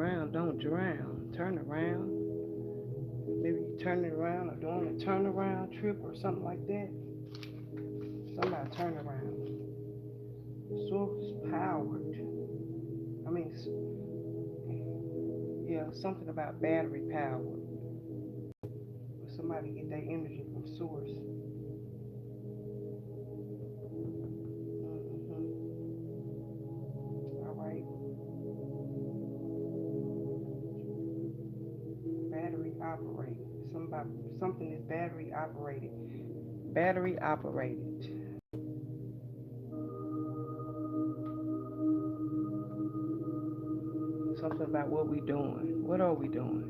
around, don't drown. Turn around. Maybe you turn it around or doing a turnaround trip or something like that. Somebody turn around. Source powered. I mean, yeah, something about battery powered. Somebody get their energy from source. All right. Battery operated. Something is battery operated. Battery operated. Something about what we doing. What are we doing?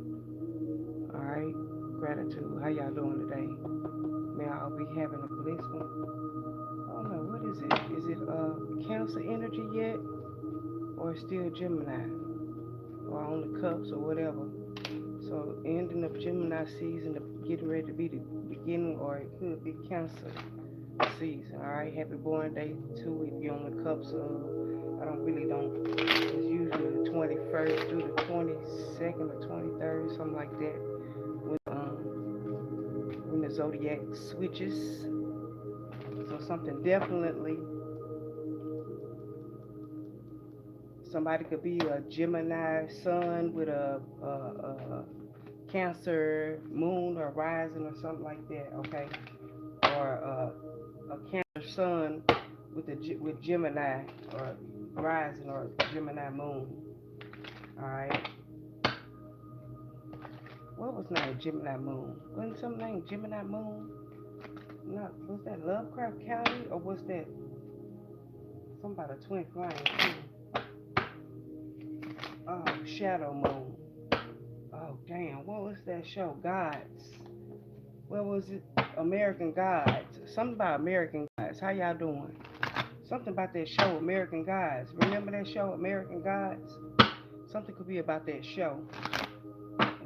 All right. Gratitude. How y'all doing today? May I be having a blissful. I don't know. What is it? Is it Cancer energy yet, or still Gemini, or on the cups or whatever? So ending of Gemini season, getting ready to be the beginning, or it could be Cancer season. All right. Happy born day too. If you're on the cups, I don't really don't. It's usually the 21st through the 22nd or 23rd, something like that. When the zodiac switches. So something definitely, somebody could be a Gemini sun with a Cancer moon or rising or something like that, okay? Or a Cancer sun with Gemini or rising or Gemini moon. All right. What was named Gemini moon? Wasn't something named Gemini moon? Not was that Lovecraft County or was that something about a twin flame too? Oh, Shadow Moon. Oh damn, what was that show? Gods. What was it? American Gods. Something about American Gods. How y'all doing? Something about that show, American Gods. Remember that show, American Gods? Something could be about that show.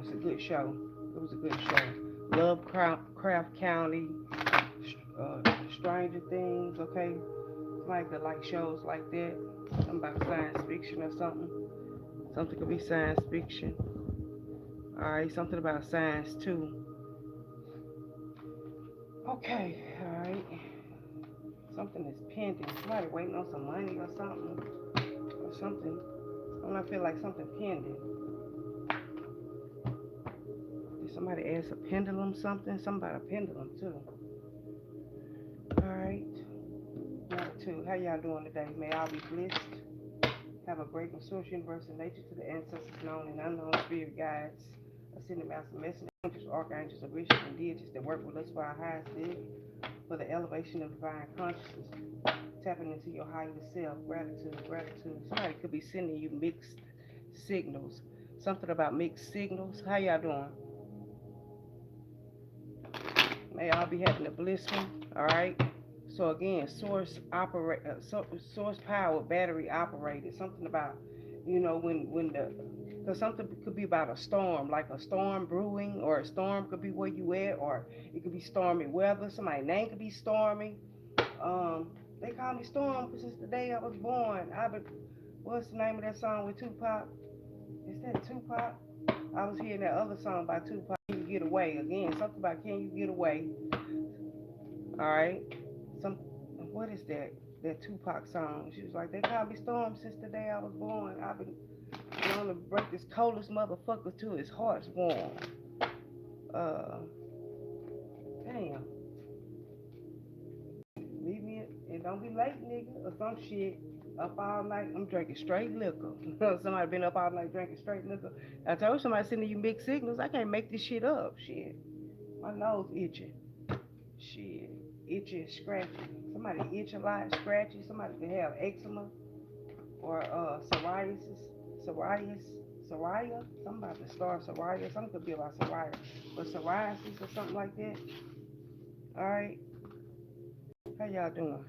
It's a good show. It was a good show. Lovecraft County, Stranger Things, okay? Like the like shows like that. Something about science fiction or something. Something could be science fiction. Alright, something about science too. Okay, alright. Something is pending. Somebody waiting on some money or something. Or something. I don't feel like something pending. Did somebody ask a pendulum something? Something about a pendulum too. Alright. Gratitude. How y'all doing today? May all be blessed. Have a great and source universal nature to the ancestors known and unknown spirit guides, ascended master messengers, angels, archangels, and bishops and deities that work with us for our highest good, for the elevation of divine consciousness, tapping into your higher self. Gratitude, gratitude. Somebody could be sending you mixed signals. Something about mixed signals. How y'all doing? May all be having a blissful. All right. So again, source power, battery operated. Something about, when the, because something could be about a storm, like a storm brewing, or a storm could be where you at, or it could be stormy weather. Somebody's name could be Stormy. They call me Storm since the day I was born. What's the name of that song with Tupac? Is that Tupac? I was hearing that other song by Tupac. Can you get away? Again, something about can you get away? All right. Some what is that? That Tupac song. She was like, they call me Storm since the day I was born. I've been known to break this coldest motherfucker to his heart's warm. Uh, damn. Leave me and don't be late, nigga, or some shit. Up all night, I'm drinking straight liquor. Somebody been up all night drinking straight liquor. I told somebody sending you mixed signals. I can't make this shit up. Shit, my nose itching. Shit, itchy and scratchy. Somebody itch a lot, scratchy. Somebody could have eczema or psoriasis. Something about the star psoriasis. Something could be about psoriasis, but psoriasis or something like that. All right, how y'all doing?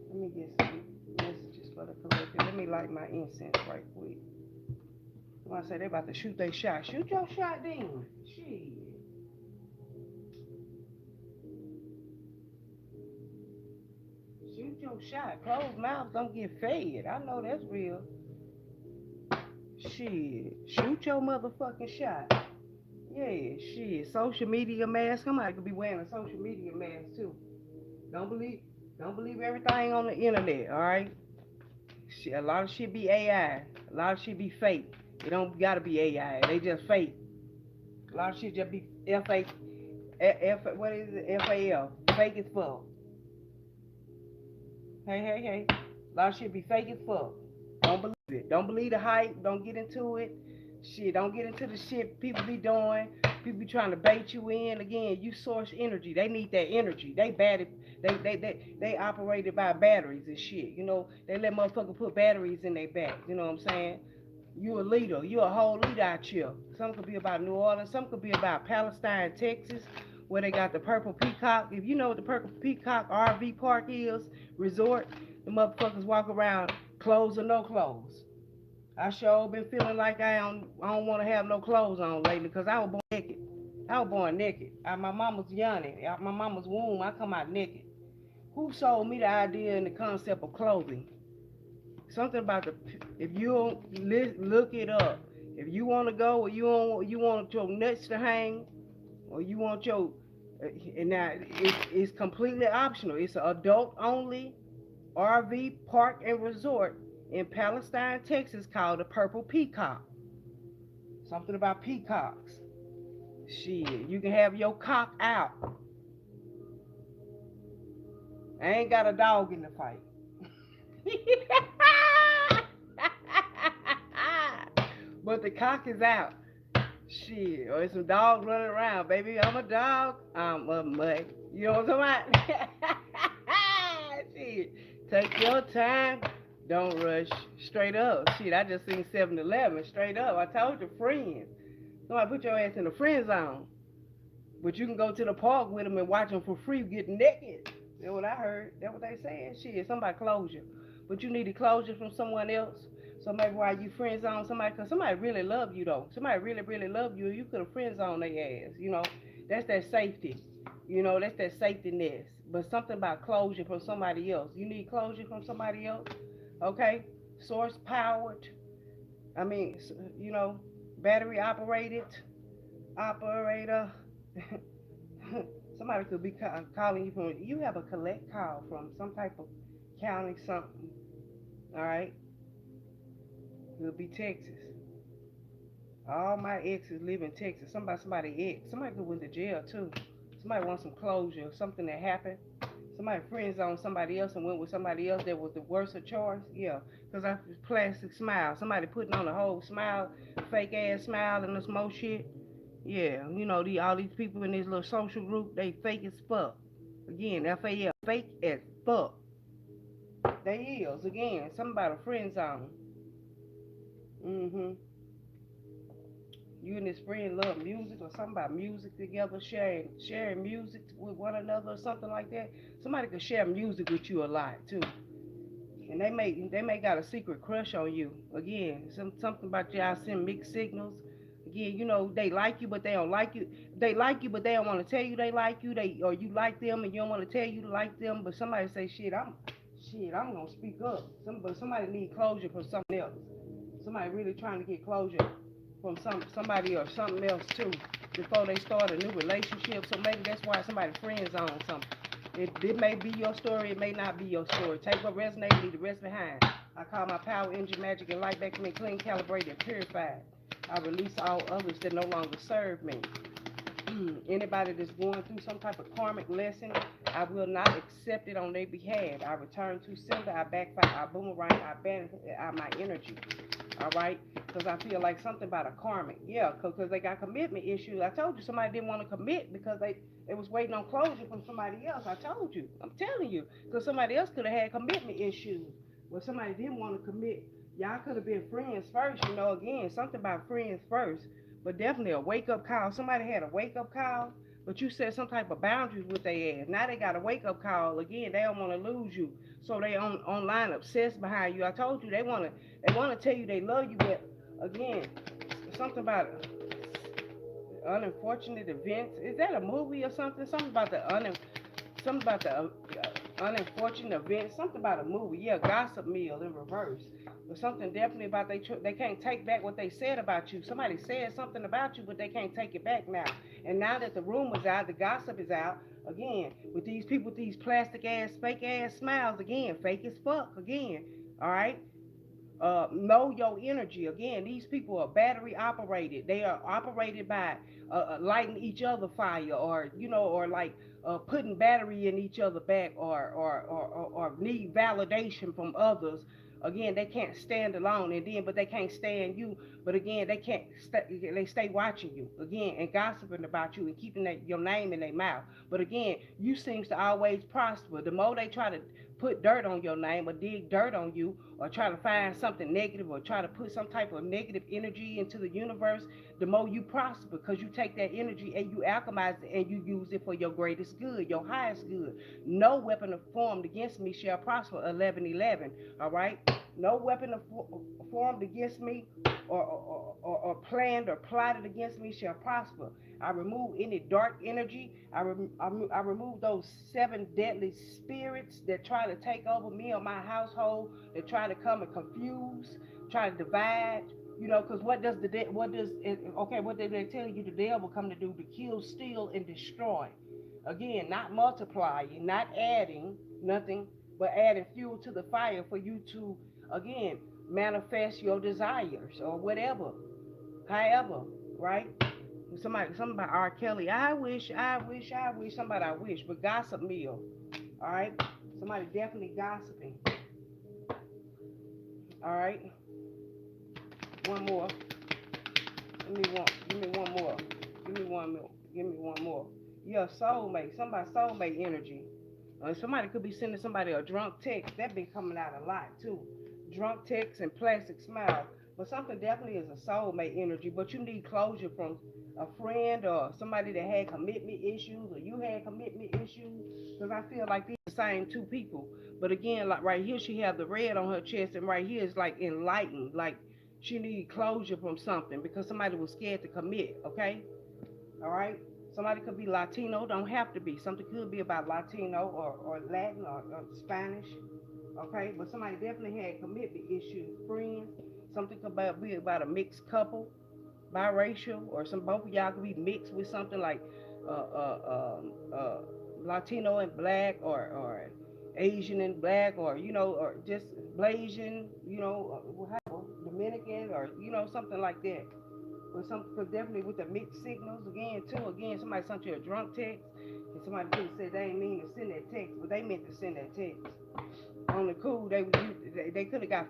Let me get some messages for the collective. Let me light my incense right quick. When I say they about to shoot their shot, shoot your shot then. Shit. Shoot your shot. Closed mouths don't get fed. I know that's real. shit. Shoot your motherfucking shot. Yeah, shit. Social media mask. Somebody could be wearing a social media mask too. Don't believe don't believe everything on the internet, alright? Shit, a lot of shit be AI. A lot of shit be fake. It don't gotta be AI. They just fake. A lot of shit just be what is it? FAL. Fake as fuck. Hey. A lot of shit be fake as fuck. Don't believe it. Don't believe the hype. Don't get into it. Shit, don't get into the shit people be doing. People be trying to bait you in. Again, you source energy. They need that energy. They operated by batteries and shit. You know, they let motherfuckers put batteries in their back. You know what I'm saying? You a leader. You a whole leader out here. Some could be about New Orleans. Some could be about Palestine, Texas, where they got the Purple Peacock. If you know what the Purple Peacock RV park is, resort, the motherfuckers walk around clothes or no clothes. I sure been feeling like I don't want to have no clothes on lately because I was born naked. I was born naked. My mama's yawning. Out my mama's womb, I come out naked. Who sold me the idea and the concept of clothing? Something about if you don't look it up, if you want to go or you want your nuts to hang or you want your and now it's completely optional. It's an adult only RV park and resort in Palestine, Texas called the Purple Peacock. Something about peacocks. Shit, you can have your cock out. I ain't got a dog in the fight. But the cock is out. Shit, or some dogs running around, baby. I'm a dog. I'm a mutt. You know what I'm talking about? Shit, take your time. Don't rush. Straight up. Shit, I just seen 7-Eleven. Straight up. I told you, friends. Somebody put your ass in the friend zone. But you can go to the park with them and watch them for free getting naked. That's what I heard. That's what they saying. Shit, somebody closure. But you needed closure from someone else. So maybe while you friend zone somebody, because somebody really love you though. Somebody really, really love you. You could have friend zone their ass. You know, that's that safety. You know, that's that safety nest. But something about closure from somebody else. You need closure from somebody else. Okay? Source powered. I mean, you know, battery operated. Operator. Somebody could be calling you from, you have a collect call from some type of county something. All right? It'll be Texas. All my exes live in Texas. Somebody ex. Somebody could went to jail too. Somebody wants some closure. Something that happened. Somebody friends on somebody else and went with somebody else that was the worst of choice. Yeah, because I plastic smile. Somebody putting on a whole smile, fake ass smile and this more shit. Yeah, you know, all these people in this little social group, they fake as fuck. Again, FAL, fake as fuck. They is, again, something about a friend zone. Mm-hmm. You and this friend love music or something about music together, sharing music with one another or something like that. Somebody could share music with you a lot too. And they may got a secret crush on you. Again, something about y'all send mixed signals. Again, you know, they like you but they don't like you. They like you but they don't want to tell you they like you. Or you like them and you don't want to tell you to like them. But somebody say I'm gonna speak up. But somebody need closure from something else. Somebody really trying to get closure from somebody or something else too before they start a new relationship. So maybe that's why somebody friends on something. It may be your story, it may not be your story. Take what resonates, leave the rest behind. I call my power, energy, magic, and light back to me clean, calibrated, and purified. I release all others that no longer serve me. Anybody that's going through some type of karmic lesson, I will not accept it on their behalf. I return to sender, I backfire, I boomerang, I banish my energy. All right? Because I feel like something about a karmic. Yeah, because they got commitment issues. I told you somebody didn't want to commit because they was waiting on closure from somebody else. I told you. I'm telling you. Because somebody else could have had commitment issues. Well, somebody didn't want to commit. Y'all could have been friends first. You know, again, something about friends first. But definitely a wake-up call. Somebody had a wake-up call, but you set some type of boundaries with their ass. Now they got a wake-up call. Again, they don't want to lose you. So they online obsessed behind you. I told you they want to tell you they love you, but again, something about unfortunate events. Is that a movie or something? Something about the unfortunate event, something about a movie, yeah, gossip meal in reverse, but something definitely about they can't take back what they said about you. Somebody said something about you, but they can't take it back now. And now that the rumor's out, the gossip is out again with these people with these plastic ass, fake ass smiles again, fake as fuck again. All right, know your energy. Again, these people are battery operated. They are operated by lighting each other fire, or or like putting battery in each other back, or need validation from others. Again, they can't stand alone, and then but they can't stand you. But again, they can't. They stay watching you again and gossiping about you and keeping your name in their mouth. But again, you seems to always prosper. The more they try to put dirt on your name or dig dirt on you or try to find something negative or try to put some type of negative energy into the universe, the more you prosper because you take that energy and you alchemize it and you use it for your greatest good, your highest good. No weapon formed against me shall prosper. 11:11. All right. No weapon formed against me or planned or plotted against me shall prosper. I remove any dark energy. I remove those seven deadly spirits that try to take over me or my household, that try to come and confuse, try to divide. Because what did they tell you the devil come to do? To kill, steal, and destroy. Again, not multiplying, not adding nothing, but adding fuel to the fire for you to, again, manifest your desires or whatever, however, right? Something about R. Kelly. Somebody I wish, but gossip meal. All right, somebody definitely gossiping. All right, one more. Give me one more. Give me one more. Give me one more. Yeah, soulmate. Somebody soulmate energy. Somebody could be sending somebody a drunk text. That been coming out a lot too. Drunk text and plastic smile. But something definitely is a soulmate energy. But you need closure from a friend or somebody that had commitment issues, or you had commitment issues. Because I feel like these are the same two people. But again, like right here, she have the red on her chest, and right here is like enlightened. Like she need closure from something because somebody was scared to commit. Okay, all right. Somebody could be Latino, don't have to be. Something could be about Latino or Latin or Spanish, okay? But somebody definitely had commitment issues, friends. Something could be about a mixed couple, biracial, or some both of y'all could be mixed with something like uh, uh, uh, Latino and black, or Asian and black, or or just Blasian, Dominican, or something like that. But definitely with the mixed signals again too. Again, somebody sent you a drunk text, and somebody could have said they ain't mean to send that text, but they meant to send that text. On the cool, they could have got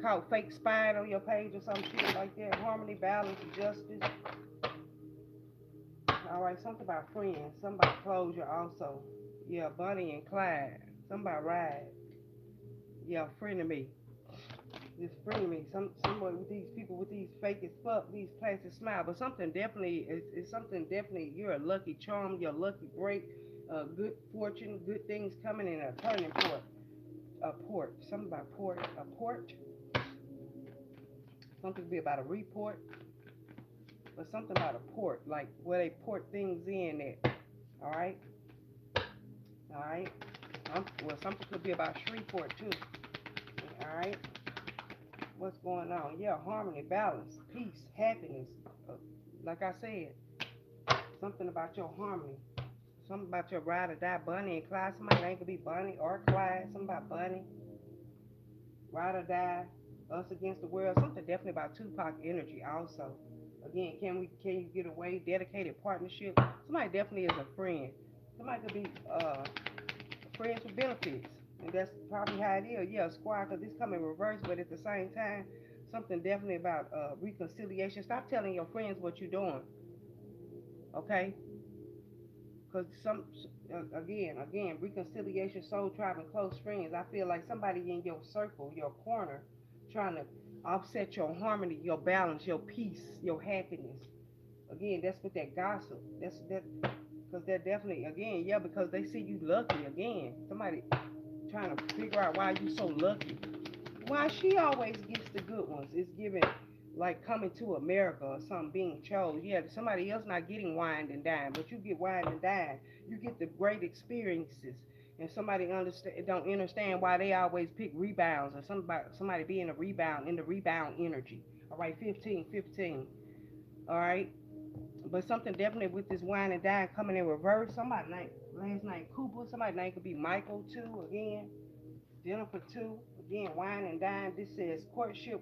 called fake spying on your page or some shit like that. Harmony, balance, justice. All right, something about friends, something about closure also. Yeah, Bonnie and Clyde. Something about ride. Yeah, friend of me. Just bring me someone with these people with these fake as fuck, these plastic smile. But something definitely is something definitely. You're a lucky charm. You're a lucky break. Good fortune, good things coming in a turning point. A port. Something about port. A port. Something to be about a report. But something about a port, like where they port things in at. All right. All right. Well, something could be about Shreveport too. All right. What's going on? Yeah, harmony, balance, peace, happiness. Uh, like I said, something about your harmony. Something about your ride or die, Bunny and Clyde. Somebody ain't gonna be Bunny or Clyde. Something about Bunny, ride or die, us against the world. Something definitely about Tupac energy also. Again, can you get away? Dedicated partnership. Somebody definitely is a friend. Somebody could be friends with benefits. And that's probably how it is. Yeah, squad, because it's coming reverse, but at the same time, something definitely about reconciliation. Stop telling your friends what you're doing, okay? Because reconciliation, soul tribe, and close friends. I feel like somebody in your circle, your corner, trying to offset your harmony, your balance, your peace, your happiness. Again, that's with that gossip. That's that because they're definitely again, yeah, because they see you lucky again. Somebody trying to figure out why you so lucky. Why she always gets the good ones. It's given like coming to America or something being chose. Yeah, somebody else not getting wined and dined, but you get wined and dined. You get the great experiences. and somebody don't understand why they always pick rebounds or somebody be in the rebound energy. All right, 15, 15. All right, but something definitely with this wine and dine coming in reverse. Somebody named last name Cooper. Somebody name could be Michael too. Again, Jennifer too. Again, wine and dine. This says courtship,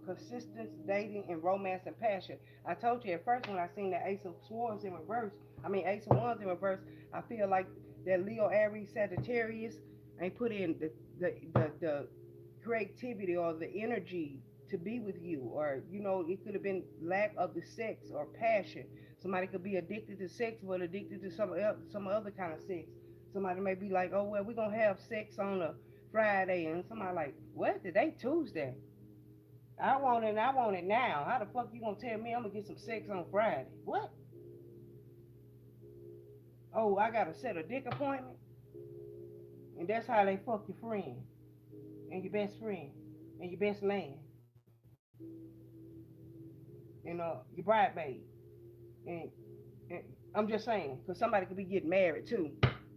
consistence, dating, and romance and passion. I told you at first when I seen that Ace of Swords in reverse. I mean Ace of Wands in reverse. I feel like that Leo, Aries, Sagittarius ain't put in the creativity or the energy to be with you, or it could have been lack of the sex or passion. Somebody could be addicted to sex but addicted to some other kind of sex. Somebody may be like, oh well, we're gonna have sex on a Friday, and somebody like, what, today Tuesday? I want it now. How the fuck you gonna tell me I'm gonna get some sex on Friday? What? Oh, I gotta set a dick appointment? And that's how they fuck your friend and your best friend and your best man and your bride and, and I'm just saying, because somebody could be getting married too,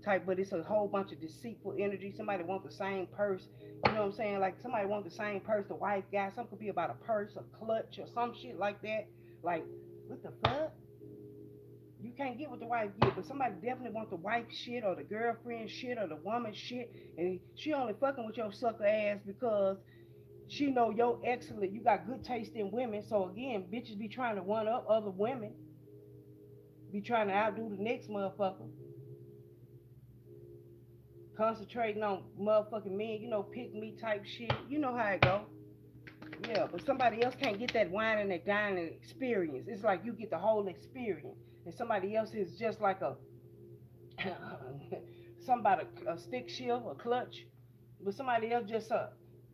type, but it's a whole bunch of deceitful energy. Somebody want the same purse, you know what I'm saying? Like somebody want the same purse the wife got. Some could be about a purse, a clutch, or some shit like that. Like, what the fuck? You can't get what the wife get, but somebody definitely want the wife shit or the girlfriend shit or the woman shit, and she only fucking with your sucker ass because she know your excellent. You got good taste in women, so again, bitches be trying to one up other women, be trying to outdo the next motherfucker, concentrating on motherfucking men, pick me type shit. You know how it go. Yeah, but somebody else can't get that wine and that dining experience. It's like you get the whole experience, and somebody else is just like a somebody a stick shift, a clutch, but somebody else just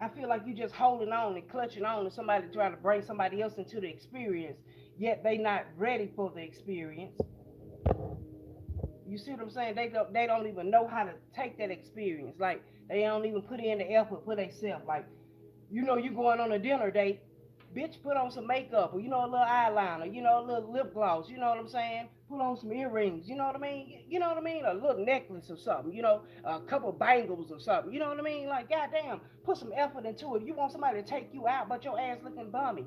I feel like you just holding on and clutching on to somebody trying to bring somebody else into the experience, yet they not ready for the experience. You see what I'm saying? They don't even know how to take that experience. Like they don't even put in the effort for themselves. Like you going on a dinner date, bitch, put on some makeup or a little eyeliner, a little lip gloss. You know what I'm saying? Put on some earrings. You know what I mean? You know what I mean? A little necklace or something. A couple bangles or something. You know what I mean? Like goddamn, put some effort into it. You want somebody to take you out, but your ass looking bummy,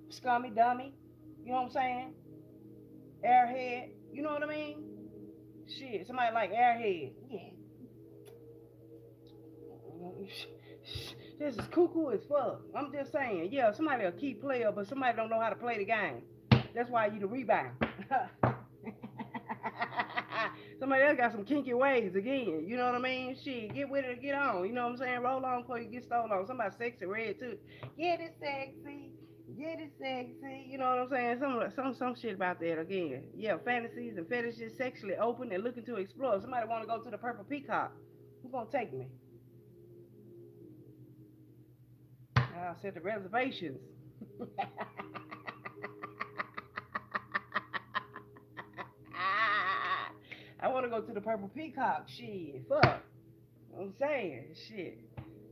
scummy, dummy. You know what I'm saying? Airhead. You know what I mean? Shit, somebody like Airhead. Yeah. This is cuckoo as fuck. I'm just saying, yeah, somebody a key player, but somebody don't know how to play the game. That's why you the rebound. Somebody else got some kinky ways again. You know what I mean? Shit, get with it or get on. You know what I'm saying? Roll on before you get stolen on. Somebody sexy red too. Get it sexy. Get it sexy. You know what I'm saying? Some shit about that again. Yeah, fantasies and fetishes, sexually open and looking to explore. Somebody want to go to the Purple Peacock. Who gonna take me? I said the reservations. I want to go to the Purple Peacock. Shit, fuck. I'm saying, shit.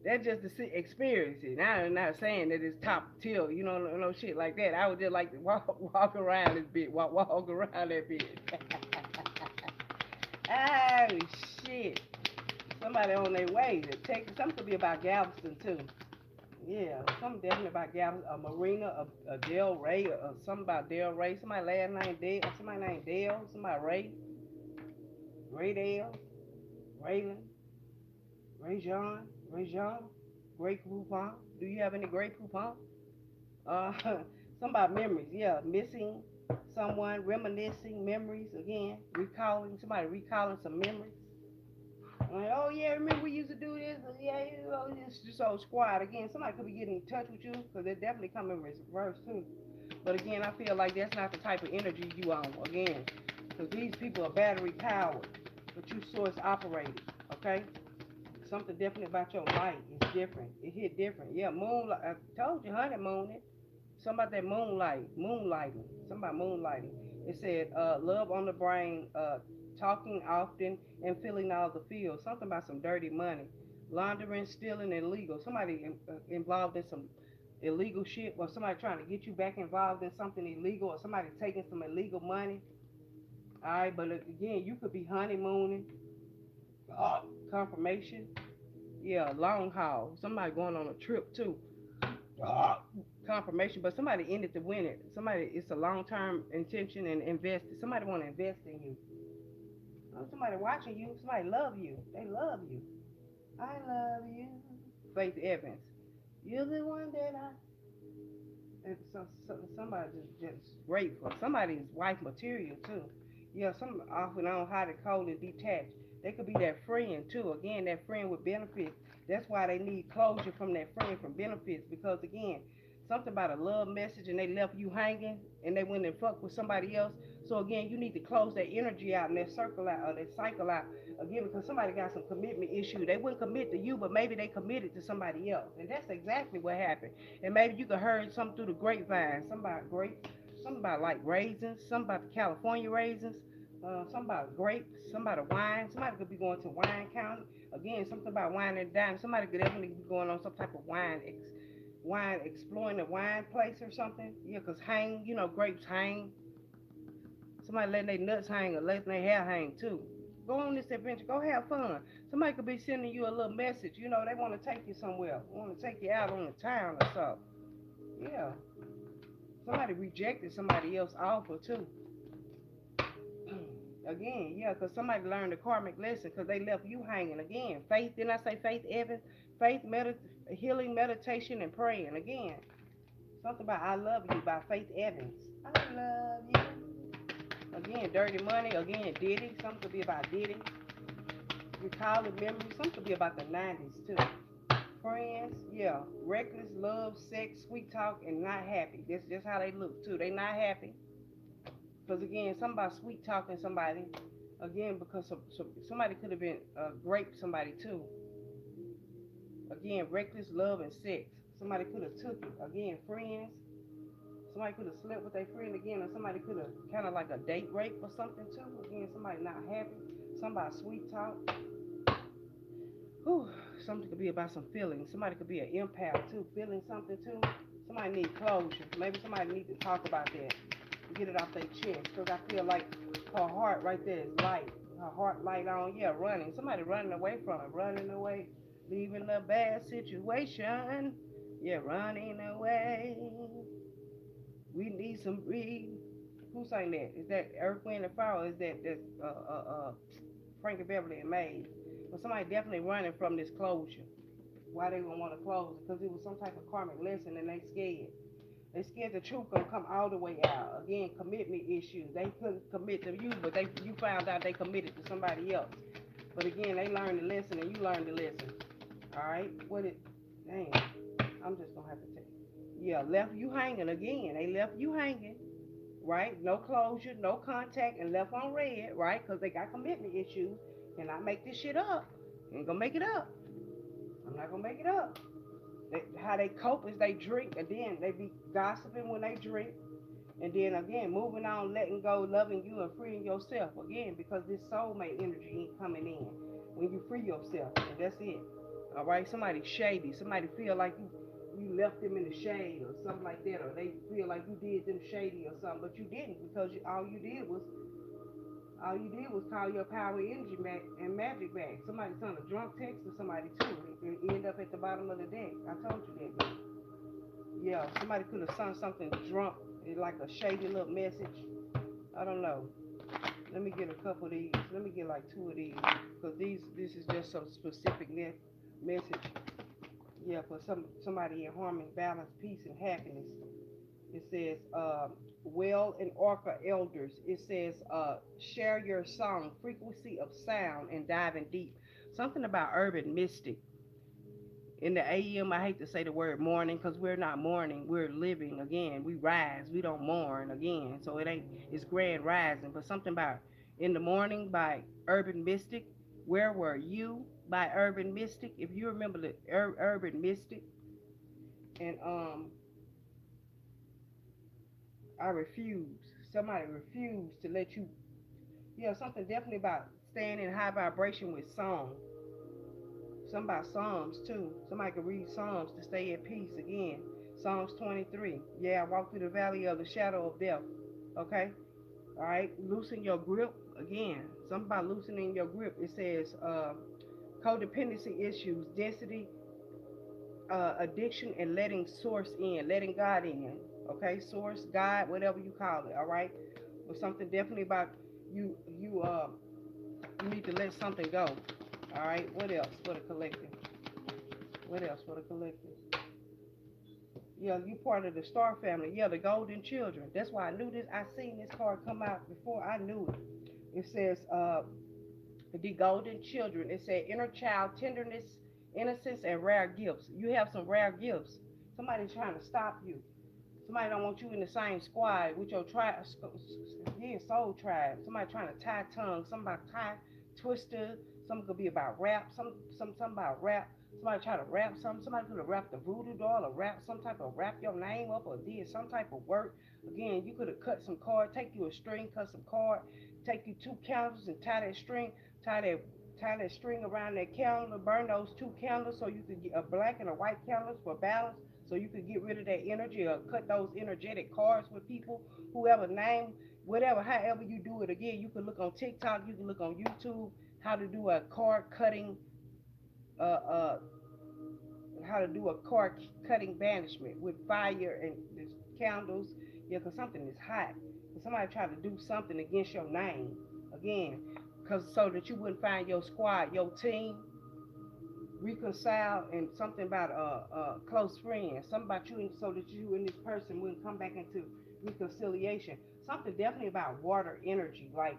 That's just the experience it. I'm not saying that it's top tier, no shit like that. I would just like to walk around this bit, walk around that bit. Oh shit! Somebody on their way to Texas. Something could be about Galveston too. Yeah, something definitely about Galveston, a Marina, a Del Rey, or something about Del Rey. Somebody last name Dale, somebody named Dale, somebody Ray Dale, Raylan, Ray John, Great Poupon. Do you have any Great Poupon? Uh, some about memories. Yeah, missing someone, reminiscing memories again, recalling somebody recalling some memories. Like, oh yeah, remember we used to do this? Yeah, it's just old squad again. Somebody could be getting in touch with you because they definitely come in reverse too. But again, I feel like that's not the type of energy you on again, because these people are battery powered, but you source operated. Okay. Something definitely about your light is different. It hit different. Yeah, moonlight. I told you, honeymooning. Something about that moonlighting. Something about moonlighting. It said, love on the brain, talking often and feeling all the feels. Something about some dirty money, laundering, stealing, illegal. Somebody involved in some illegal shit, or somebody trying to get you back involved in something illegal, or somebody taking some illegal money. All right, but again, you could be honeymooning. confirmation. Yeah, long haul. Somebody going on a trip too. Ah, confirmation, but somebody in it to win it. Somebody, it's a long term intention and invested. Somebody want to invest in you. Somebody watching you. Somebody love you. They love you. I love you. Faith Evans. You're the one that I. And somebody just grateful. Somebody's wife material too. Yeah, some off and on hot and cold and detached. They could be that friend too. Again, that friend with benefits. That's why they need closure from that friend from benefits. Because again, something about a love message and they left you hanging and they went and fucked with somebody else. So again, you need to close that energy out and that circle out or that cycle out again because somebody got some commitment issue. They wouldn't commit to you, but maybe they committed to somebody else. And that's exactly what happened. And maybe you could heard something through the grapevine, something about like raisins, something about the California raisins, something about grapes, something about wine. Somebody could be going to wine county. Again, something about wine and dime. Somebody could definitely be going on some type of wine exploring a wine place or something. Yeah, cause hang, grapes hang. Somebody letting their nuts hang or letting their hair hang too. Go on this adventure. Go have fun. Somebody could be sending you a little message. They want to take you somewhere. Want to take you out on the town or something. Yeah. Somebody rejected somebody else's offer too. Again, yeah, because somebody learned the karmic lesson because they left you hanging. Again, faith, didn't I say faith, Evan? Faith, healing, meditation, and praying. Again, something about I love you by Faith Evans. I love you. Again, dirty money. Again, Diddy. Something could be about Diddy. Recalling memories. Something could be about the 90s too. Friends, yeah. Reckless love, sex, sweet talk, and not happy. That's just how they look too. They not happy. Because again, somebody sweet talking somebody. Again, because somebody could have been raped somebody too. Again, reckless love and sex. Somebody could have took it. Again, friends. Somebody could have slept with their friend again, or somebody could have kind of like a date rape or something too. Again, somebody not happy. Somebody sweet talk. Whew, something could be about some feelings. Somebody could be an empath too, feeling something too. Somebody need closure. Maybe somebody need to talk about that, get it off their chest. Because I feel like her heart right there is light. Her heart light on, yeah, running. Somebody running away from it, running away, leaving a bad situation. Yeah, running away. We need some breathe. Who sang that? Is that Earth, Wind, and Fire? Or is that Frankie Beverly and Maze? But somebody definitely running from this closure. Why they don't want to close it? Because it was some type of karmic lesson and they scared. They scared the truth gonna come all the way out. Again, commitment issues. They couldn't commit to you, but you found out they committed to somebody else. But again, they learned the lesson and you learned the lesson. All right, dang, I'm just gonna have to take. Yeah, left you hanging again. They left you hanging, right? No closure, no contact, and left on red, right? Because they got commitment issues. Can I make this shit up? Ain't gonna make it up. I'm not gonna make it up. How they cope is they drink, and then they be gossiping when they drink, and then again moving on, letting go, loving you, and freeing yourself again because this soulmate energy ain't coming in when you free yourself, and that's it. All right, somebody shady, somebody feel like you left them in the shade or something like that, or they feel like you did them shady or something, but you didn't because all you did was call your power, energy back and magic back. Somebody sent a drunk text to somebody too, and end up at the bottom of the deck. I told you that, man. Yeah, somebody could have sent something drunk, like a shady little message. I don't know. Let me get a couple of these. Let me get like two of these, because this is just some specific message. Yeah, for somebody in harmony, balance, peace, and happiness. It says, well and Orca elders. It says, share your song, frequency of sound, and diving deep. Something about urban mystic. In the AM, I hate to say the word mourning because we're not mourning. We're living again. We rise. We don't mourn again. So it's grand rising. But something about In the Morning by Urban Mystic. Where Were You by Urban Mystic. If you remember the Urban Mystic. And I refuse. Somebody refused to let you. Yeah, something definitely about staying in high vibration with song. Some about Psalms too. Somebody could read Psalms to stay at peace again. Psalms 23. Yeah, I walk through the valley of the shadow of death. Okay? All right. Loosen your grip again. Something about loosening your grip. It says, codependency issues, density, addiction, and letting source in, letting God in. Okay, source, God, whatever you call it. All right, or something definitely about you. You need to let something go. All right. What else for the collective? What else for the collective? Yeah, you part of the star family. Yeah, the golden children. That's why I knew this. I seen this card come out before I knew it. It says, the golden children. It said inner child tenderness, innocence, and rare gifts. You have some rare gifts. Somebody's trying to stop you. Somebody don't want you in the same squad with your tribe, yeah, soul tribe. Somebody trying to tie tongues. Somebody tie twister. Some could be about rap. Some about rap. Somebody try to rap something. Somebody could have rapped the voodoo doll or rap some type of rap your name up or did some type of work. Again, you could have cut some cord, take you a string, cut some cord, take you two candles and tie that string, tie that tie that string around that candle, burn those two candles so you could get a black and a white candles for balance, so you could get rid of that energy or cut those energetic cards with people, whoever name, whatever, however you do it. Again, you can look on TikTok, you can look on YouTube, how to do a card cutting, uh, uh, how to do a card cutting banishment with fire and candles. Yeah, because something is hot. Because somebody tried to do something against your name. Again, because so that you wouldn't find your squad, your team, reconcile, and something about a close friend, something about you, so that you and this person wouldn't come back into reconciliation. Something definitely about water energy, like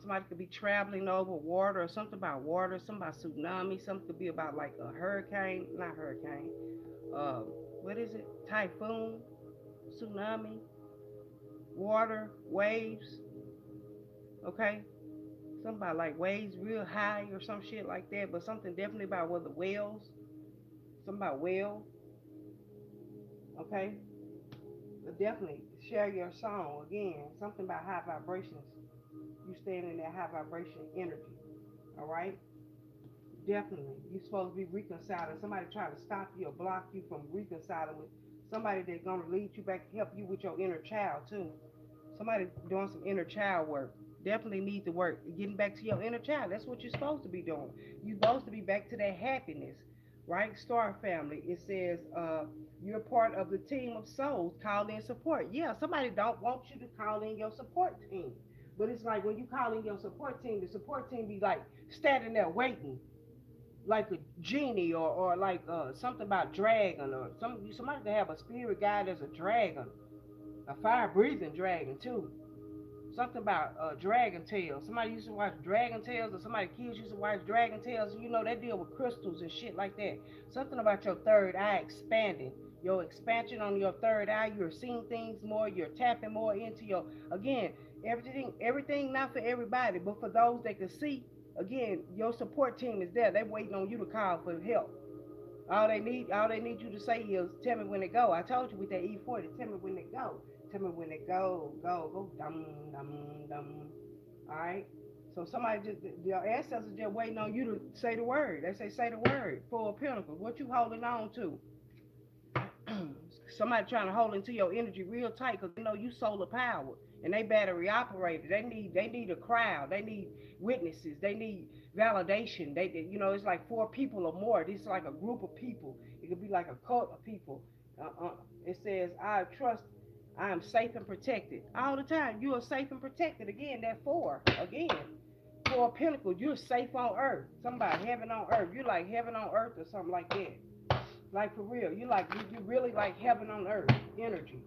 somebody could be traveling over water, or something about water, something about tsunami, something could be about like a hurricane, not hurricane, uh, what is it? Typhoon, tsunami, water, waves, okay? Something about like waves real high or some shit like that, but something definitely about where the whales, something about whale, okay? But definitely share your song again, something about high vibrations. You stand in that high vibration energy, all right? Definitely. You're supposed to be reconciling. Somebody trying to stop you or block you from reconciling with somebody that's gonna lead you back, help you with your inner child too. Somebody doing some inner child work. Definitely need to work. Getting back to your inner child. That's what you're supposed to be doing. You're supposed to be back to that happiness. Right? Star family. It says you're part of the team of souls. Call in support. Yeah, somebody don't want you to call in your support team. But it's like when you call in your support team, the support team be like standing there waiting like a genie, or like something about dragon, or somebody could have a spirit guide as a dragon, a fire breathing dragon too. Something about dragon tales. Somebody used to watch dragon tales, or somebody kids used to watch dragon tales. You know they deal with crystals and shit like that. Something about your third eye expanding. Your expansion on your third eye, you're seeing things more, you're tapping more into your, again, everything not for everybody, but for those that can see. Again, your support team is there. They're waiting on you to call for help. All they need you to say is, "Tell me when it go." I told you with that E40, tell me when it go. Tell me when it go, dum dum dum. All right. So somebody just, your ancestors just waiting on you to say the word. They say the word. Four of Pentacles. What you holding on to? Somebody trying to hold into your energy real tight because they know you solar power and they battery operated. They need a crowd. They need witnesses. They need validation. It's like four people or more. This is like a group of people. It could be like a cult of people. It says, "I trust. I am safe and protected all the time. You are safe and protected." Again, that four. Again, four of Pentacles. You're safe on earth. Somebody heaven on earth. You're like heaven on earth or something like that. Like for real, you really like heaven on earth energy.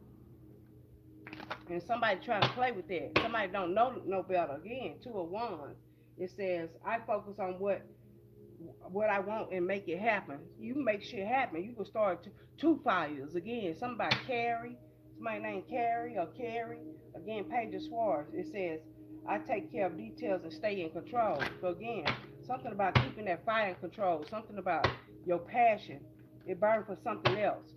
And somebody trying to play with that. Somebody don't know no better. Again, two of wands. It says, "I focus on what I want and make it happen." You make shit happen. You can start two fires. Again, somebody Carrie, somebody named Carrie or Carrie. Again, Page of Swords. It says, "I take care of details and stay in control." So again, something about keeping that fire in control. Something about your passion. It burned for something else.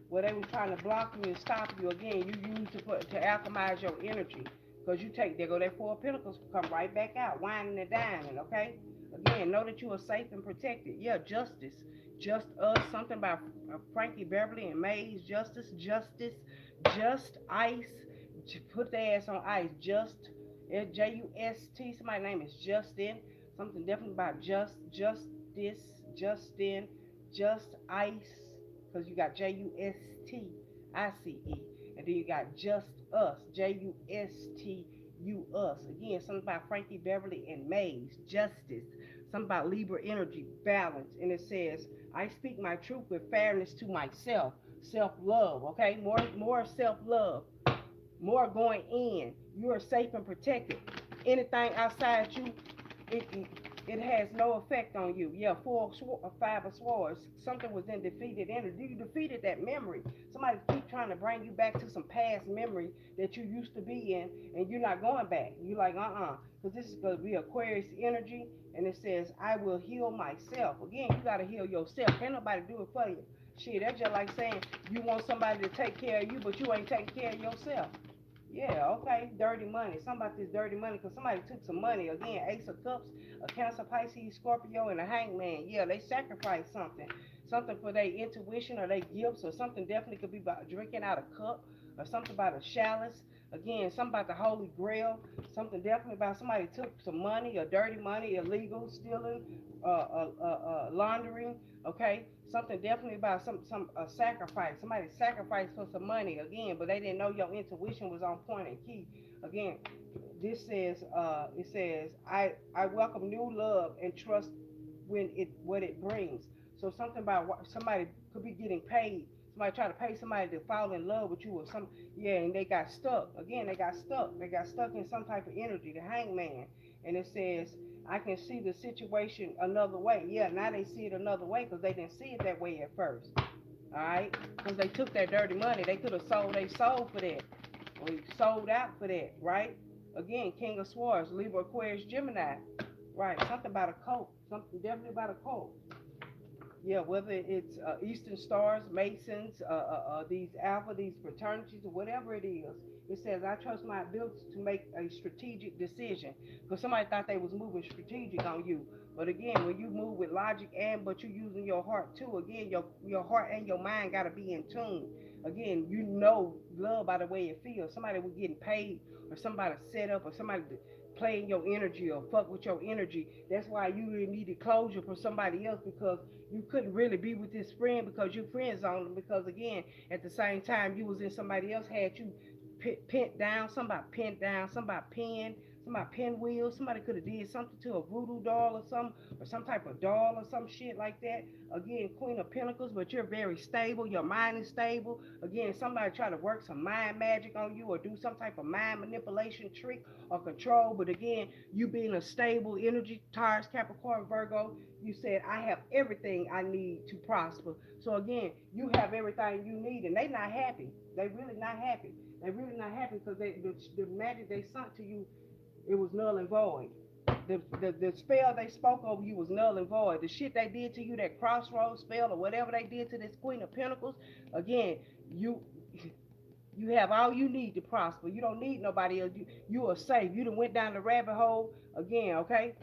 Where they were trying to block you and stop you, again, you use to alchemize your energy. Because you take, there go that Four of Pentacles, come right back out, whining and dining, okay? Again, know that you are safe and protected. Yeah, justice. Just us, something about Frankie Beverly and Mays, justice, just ice. Put their ass on ice, just, Just. Somebody's name is Justin. Something definitely about justice, Justin, just ice, because you got JUSTICE, and then you got just us, JUSTUS. Again, something about Frankie Beverly and Mays, justice. Something about Libra energy, balance, and it says, I speak my truth with fairness to myself, self love. Okay, more self love, more going in. You are safe and protected. Anything outside you, it, it, it has no effect on you. Yeah, five of swords. Something was in defeated energy. You defeated that memory. Somebody keep trying to bring you back to some past memory that you used to be in, and you're not going back. You're like, because this is going to be Aquarius energy, and it says, I will heal myself. Again, you got to heal yourself. Can't nobody do it for you. Shit, that's just like saying you want somebody to take care of you, but you ain't taking care of yourself. Yeah, okay, dirty money. Something about this dirty money because somebody took some money. Again, Ace of Cups, a Cancer, Pisces, Scorpio, and a Hangman. Yeah, they sacrificed something. Something for their intuition or their gifts, or something definitely could be about drinking out a cup, or something about a chalice. Again, something about the Holy Grail. Something definitely about somebody took some money, or dirty money, illegal, stealing, laundering. Okay, something definitely about some sacrifice. Somebody sacrificed for some money again, but they didn't know your intuition was on point and key. Again, this says it says I welcome new love and trust when it what it brings. So something about somebody could be getting paid. Somebody try to pay somebody to fall in love with you or some, yeah, and they got stuck. Again, they got stuck. They got stuck in some type of energy, the hangman. And it says, I can see the situation another way. Yeah, now they see it another way because they didn't see it that way at first. All right? Because they took that dirty money. They could have sold their soul for that. Or sold out for that, right? Again, King of Swords, Libra, Aquarius, Gemini. Right, something about a cult. Something definitely about a cult. Yeah, whether it's Eastern Stars, Masons, these Alpha, these fraternities, or whatever it is, it says, I trust my ability to make a strategic decision. Because somebody thought they was moving strategic on you. But again, when you move with logic but you using your heart too, again, your heart and your mind got to be in tune. Again, you know love by the way it feels. Somebody was getting paid, or somebody set up, or somebody playing your energy or fuck with your energy. That's why you really needed closure from somebody else, because you couldn't really be with this friend because you friends on them. Because again, at the same time you was in somebody else had you pinned down, somebody pinned, somebody pinwheel. Somebody could have did something to a voodoo doll or some type of doll or some shit like that. Again, Queen of Pentacles, but you're very stable. Your mind is stable. Again, somebody try to work some mind magic on you or do some type of mind manipulation trick or control. But again, you being a stable energy, Taurus, Capricorn, Virgo, you said, I have everything I need to prosper. So again, you have everything you need, and they not happy. They really not happy. They really not happy because the magic they sent to you, it was null and void. The spell they spoke over you was null and void. The shit they did to you, that crossroads spell or whatever they did to this Queen of Pentacles, again, you have all you need to prosper. You don't need nobody else. You are safe. You done went down the rabbit hole again, okay?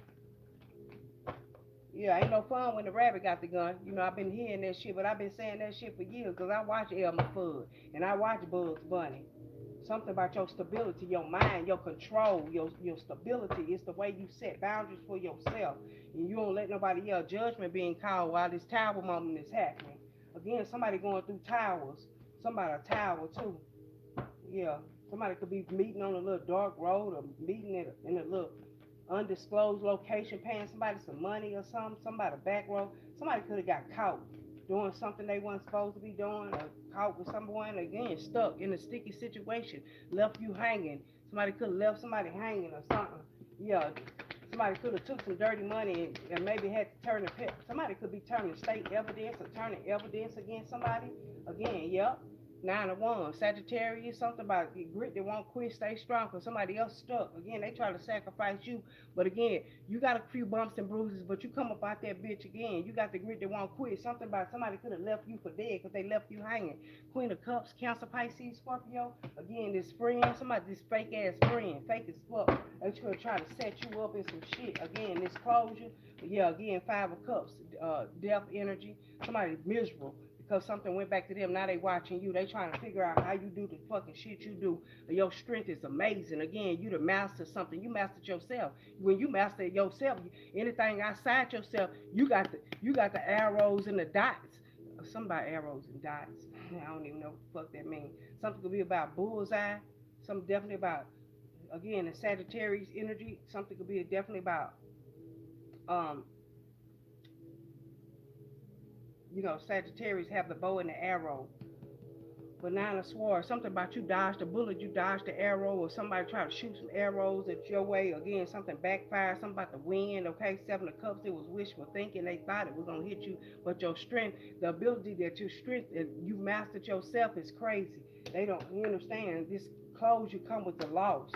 Yeah, ain't no fun when the rabbit got the gun. You know, I've been hearing that shit, but I've been saying that shit for years because I watch Elmer Fudd and I watch Bugs Bunny. Something about your stability, your mind, your control, your stability. It's the way you set boundaries for yourself. And you don't let nobody else judgment being called while this tower moment is happening. Again, somebody going through towers. Somebody a tower too. Yeah. Somebody could be meeting on a little dark road or meeting in a little undisclosed location, paying somebody some money or something, somebody back row. Somebody could have got caught doing something they weren't supposed to be doing, or caught with someone, again, stuck in a sticky situation, left you hanging. Somebody could have left somebody hanging or something. Yeah, somebody could have took some dirty money and maybe had to turn the pit. Somebody could be turning state evidence or turning evidence against somebody. Again, yep. Nine of Wands, Sagittarius, something about the grit that won't quit, stay strong, because somebody else stuck. Again, they try to sacrifice you, but again, you got a few bumps and bruises, but you come up out that bitch again. You got the grit that won't quit. Something about somebody could have left you for dead because they left you hanging. Queen of Cups, Cancer, Pisces, Scorpio. Again, this friend, somebody, this fake ass friend, fake as fuck. They gonna try to set you up in some shit. Again, this closure. Yeah, again, Five of Cups, death energy. Somebody miserable because something went back to them. Now they watching you. They trying to figure out how you do the fucking shit you do. Your strength is amazing. Again, you the master something. You mastered yourself. When you master yourself, anything outside yourself, you got the arrows and the dots. Something about arrows and dots. I don't even know what the fuck that means. Something could be about bullseye. Something definitely about, again, the Sagittarius energy. Something could be definitely about um Sagittarius have the bow and the arrow. But Nine of Swords, something about you dodged the bullet, you dodged the arrow, or somebody tried to shoot some arrows at your way. Again, something backfired, something about the wind. Okay, Seven of Cups, it was wishful thinking. They thought it was gonna hit you, but your strength, the ability that your strength that you mastered yourself is crazy. They don't, you understand? This clothes you come with the loss.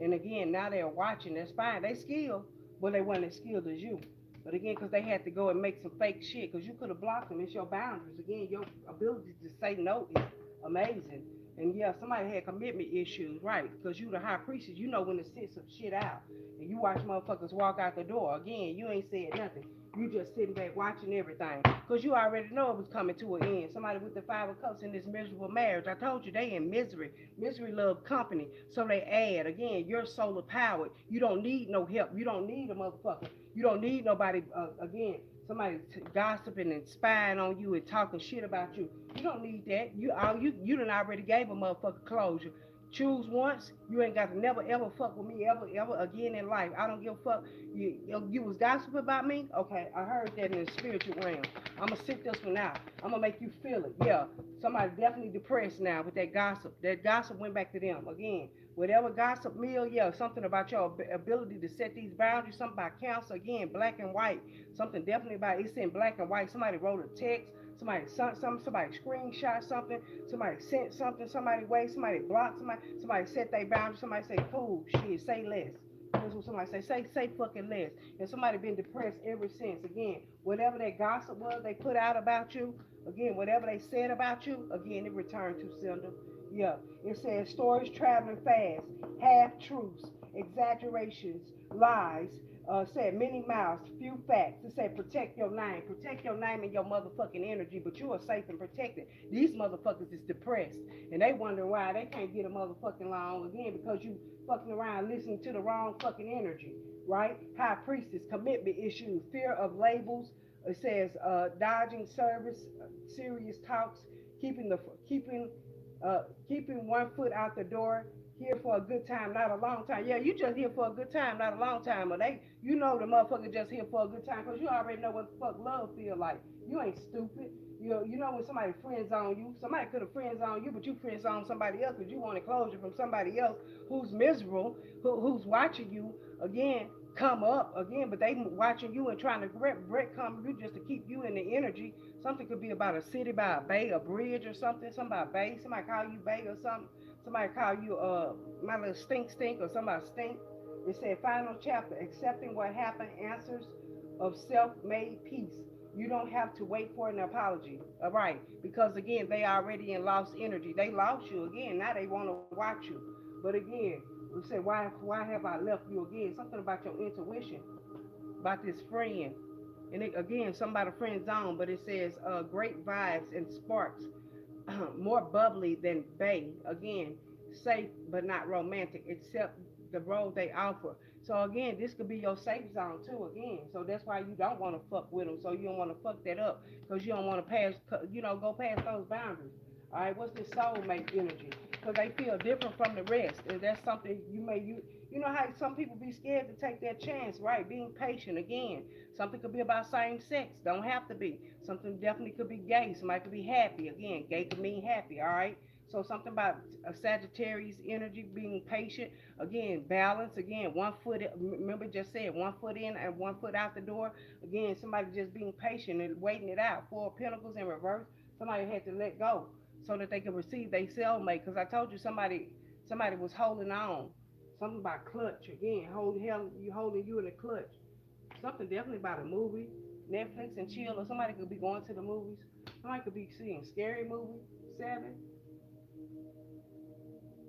And again, now they're watching. That's fine. They skilled, but they weren't as skilled as you. But again, because they had to go and make some fake shit, because you could have blocked them. It's your boundaries. Again, your ability to say no is amazing. And yeah, somebody had commitment issues, right? Because you the high priestess, you know when to sit some shit out. And you watch motherfuckers walk out the door. Again, you ain't said nothing. You just sitting back watching everything. Because you already know it was coming to an end. Somebody with the Five of Cups in this miserable marriage. I told you they in misery. Misery love company. So they add. Again, you're solar powered. You don't need no help. You don't need a motherfucker. You don't need nobody, again, somebody gossiping and spying on you and talking shit about you. You don't need that. You done already gave a motherfucker closure. Choose once, you ain't got to never ever fuck with me ever again in life. I don't give a fuck. You was gossiping about me? Okay, I heard that in the spiritual realm. I'ma sit this one out. I'm gonna make you feel it. Yeah, somebody definitely depressed now with that gossip. That gossip went back to them again. Whatever gossip meal, yeah, something about your ability to set these boundaries, something about counsel, again, black and white, something definitely about it's in black and white. Somebody wrote a text, somebody sent something, somebody screenshot something, somebody sent something, somebody wait, somebody blocked somebody set their boundaries, somebody say, cool, shit, say less. That's what somebody say fucking less. And somebody been depressed ever since. Again, whatever that gossip was they put out about you, again, whatever they said about you, again, it returned to sender. Yeah, it says stories traveling fast, half truths, exaggerations, lies. Said many mouths, few facts. It said protect your name and your motherfucking energy. But you are safe and protected. These motherfuckers is depressed, and they wonder why they can't get a motherfucking loan again because you fucking around listening to the wrong fucking energy, right? High priestess, commitment issues, fear of labels. It says dodging service, serious talks, keeping the keeping one foot out the door, here for a good time, not a long time. Yeah, you just here for a good time, not a long time. Or they, you know, the motherfucker just here for a good time because you already know what the fuck love feel like. You ain't stupid. You know when somebody friends on you, somebody could have friends on you, but you friends on somebody else because you want closure from somebody else who's miserable, who's watching you again come up again, but they watching you and trying to breadcrumb you just to keep you in the energy. Something could be about a city by a bay, a bridge or something. Somebody bay, somebody call you bay or something. Somebody call you my little stink or somebody stink. It said final chapter, accepting what happened, answers of self-made peace. You don't have to wait for an apology. All right. Because again, they already in lost energy. They lost you again. Now they want to watch you. But again, we say, why have I left you again? Something about your intuition, about this friend. And it, again, somebody friend zone, but it says great vibes and sparks, more bubbly than Bay. Again, safe but not romantic, except the road they offer. So again, this could be your safe zone too. Again, so that's why you don't want to fuck with them. So you don't want to fuck that up because you don't want to pass, go past those boundaries. All right, what's this soulmate energy? Because they feel different from the rest, and that's something you know how some people be scared to take that chance, right? Being patient again. Something could be about same sex. Don't have to be. Something definitely could be gay. Somebody could be happy. Again, gay could mean happy, all right? So something about a Sagittarius energy, being patient. Again, balance. Again, one foot. Remember, just said 1 foot in and 1 foot out the door. Again, somebody just being patient and waiting it out. Four of Pentacles in reverse. Somebody had to let go so that they could receive their cellmate. Because I told you somebody was holding on. Something about clutch again. Holding you in a clutch. Something definitely about a movie, Netflix and chill, or somebody could be going to the movies. Somebody could be seeing scary movie 7,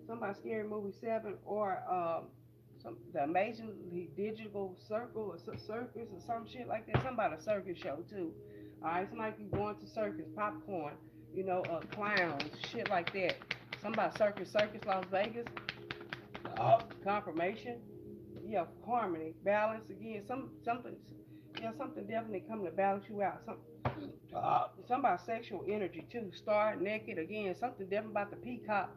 somebody scary movie 7, or the amazingly digital circle or circus or some shit like that. Something about a circus show too. All right, somebody be going to circus, popcorn, clowns, shit like that. Something about circus, Las Vegas. Confirmation. Yeah, harmony, balance again. Something definitely coming to balance you out. Something about sexual energy too. Star naked again. Something different about the peacock,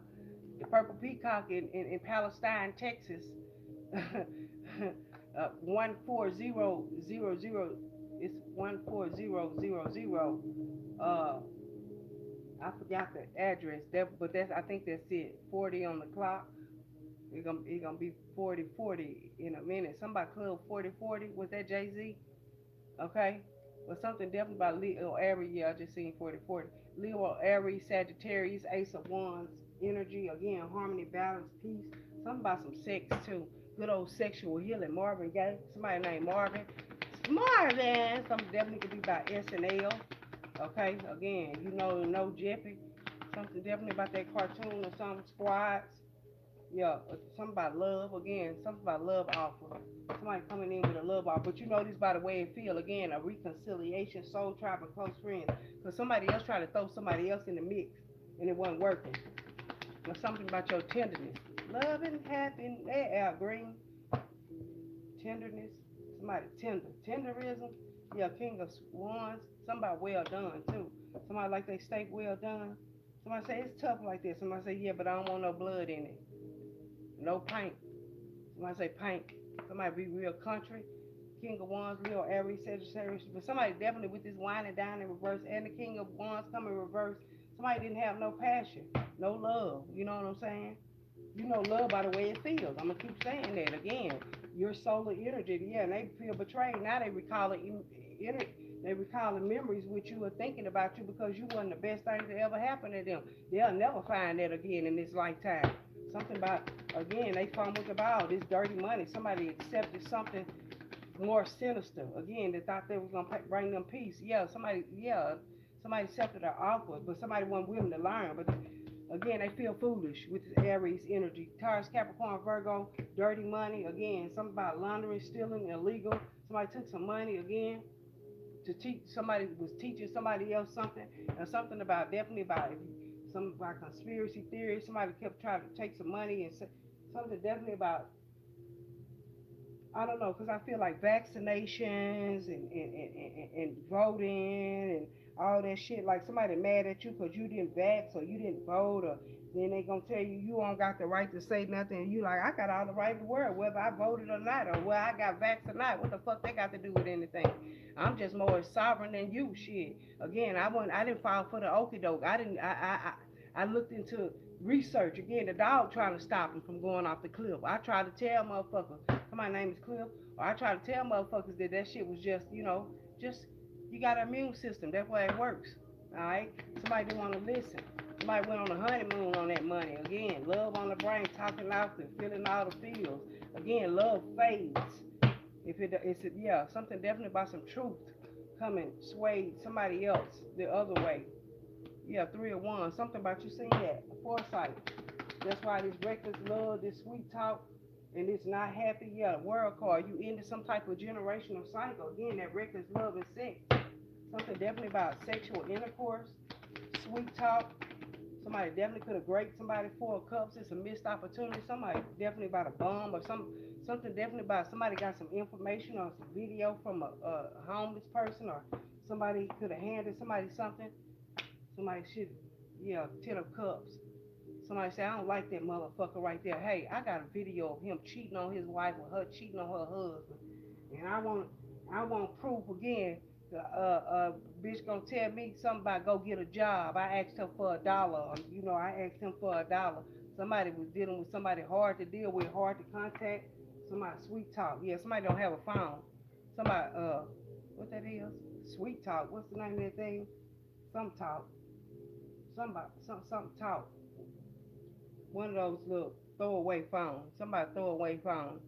the purple peacock in Palestine, Texas. 14000. It's 14000. Uh, I forgot the address. But I think that's it. 40 on the clock. It's gonna be 4040 in a minute. Somebody club 4040. Was that Jay-Z? Okay. But something definitely about Leo Aries. Yeah, I just seen 4040. Leo Aries, Sagittarius, Ace of Wands, energy again, harmony, balance, peace. Something about some sex too. Good old sexual healing. Marvin Gaye. Somebody named Marvin. Marvin. Something definitely could be about SNL. Okay. Again, no Jeffy. Something definitely about that cartoon or something. Squads. Yeah, something about love again. Something about love offer. Somebody coming in with a love offer, but this by the way it feel again. A reconciliation, soul tribe, and close friends. Because somebody else tried to throw somebody else in the mix, and it wasn't working. Or something about your tenderness, love and happiness. Al Green, tenderness. Somebody tenderism. Yeah, King of Wands. Somebody well done too. Somebody like they steak well done. Somebody say it's tough like this. Somebody say yeah, but I don't want no blood in it. No paint. Somebody say paint. Somebody be real country. King of Wands, Leo, Aries, Sagittarius. But somebody definitely with this wine and dine in reverse and the King of Wands come in reverse. Somebody didn't have no passion, no love. You know what I'm saying? Love by the way it feels. I'm gonna keep saying that again. Your solar energy, yeah, and they feel betrayed. Now they recalling they recalling memories which you were thinking about you because you wasn't the best thing to ever happen to them. They'll never find that again in this lifetime. Something about again, they fumbled the ball. This dirty money. Somebody accepted something more sinister. Again, they thought they was gonna bring them peace. Somebody accepted their offer, but somebody wasn't willing to learn. But again, they feel foolish with this Aries energy. Taurus, Capricorn, Virgo, dirty money. Again, something about laundering, stealing, illegal. Somebody took some money again to teach. Somebody was teaching somebody else something, and something about definitely about some about conspiracy theories. Somebody kept trying to take some money and something definitely about I don't know, because I feel like vaccinations and voting and all that shit. Like somebody mad at you because you didn't vax or you didn't vote, or then they gonna tell you you don't got the right to say nothing. And you like I got all the right in the world, whether I voted or not, or whether I got vax or not. What the fuck they got to do with anything? I'm just more sovereign than you. Shit. Again, I didn't fall for the okie doke. I didn't. I looked into research again. The dog trying to stop him from going off the cliff. I tried to tell motherfuckers. My name is Cliff. Or I try to tell motherfuckers that shit was just you got an immune system. That's why it works. All right. Somebody didn't want to listen. Somebody went on a honeymoon on that money. Again, love on the brain, talking out and feeling all the feels. Again, love fades. Something definitely about some truth coming, sway somebody else the other way. Yeah, 3 of 1. Something about you seeing that foresight. That's why this reckless love, this sweet talk, and it's not happy. Yeah, world card. You into some type of generational cycle. Again, that reckless love and sex. Something definitely about sexual intercourse, sweet talk. Somebody definitely could have raped somebody 4 cups. It's a missed opportunity. Somebody definitely about a bomb or something definitely about somebody got some information or some video from a homeless person or somebody could have handed somebody something. Somebody should, 10 of cups. Somebody say, I don't like that motherfucker right there. Hey, I got a video of him cheating on his wife or her cheating on her husband. And I want proof again. Bitch gonna tell me something about go get a job. I asked her for $1. I asked him for $1. Somebody was dealing with somebody hard to deal with, hard to contact. Somebody sweet talk. Yeah, somebody don't have a phone. Somebody, what that is? Sweet talk. What's the name of that thing? Some talk. Something talk. One of those little throwaway phones. Somebody throwaway phone.